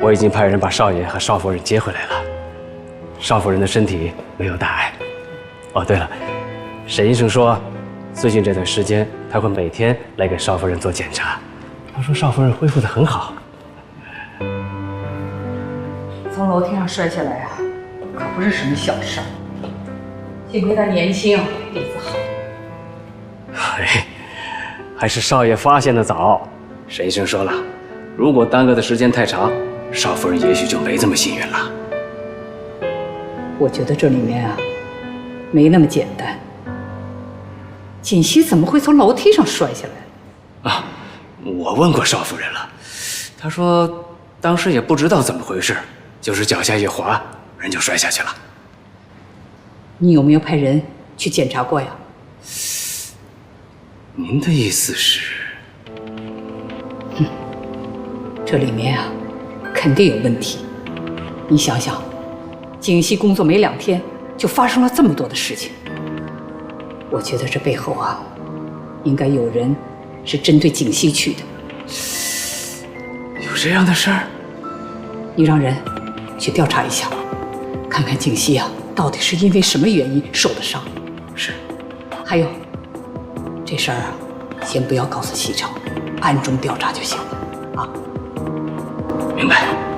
我已经派人把少爷和少夫人接回来了。少夫人的身体没有大碍。哦，对了，沈医生说，最近这段时间他会每天来给少夫人做检查。他说少夫人恢复得很好。从楼梯上摔下来啊，可不是什么小事儿。幸亏他年轻，底子好。哎，还是少爷发现的早。沈医生说了，如果耽搁的时间太长，少夫人也许就没这么幸运了。我觉得这里面啊，没那么简单。锦溪怎么会从楼梯上摔下来？啊，我问过少夫人了，她说当时也不知道怎么回事，就是脚下一滑，人就摔下去了。你有没有派人去检查过呀？您的意思是？这里面啊，肯定有问题。你想想，锦溪工作没2天，就发生了这么多的事情。我觉得这背后啊，应该有人是针对锦溪去的。有这样的事儿？你让人去调查一下，看看锦溪啊，到底是因为什么原因受的伤。是。还有，这事儿啊，先不要告诉西城，暗中调查就行了啊。明白。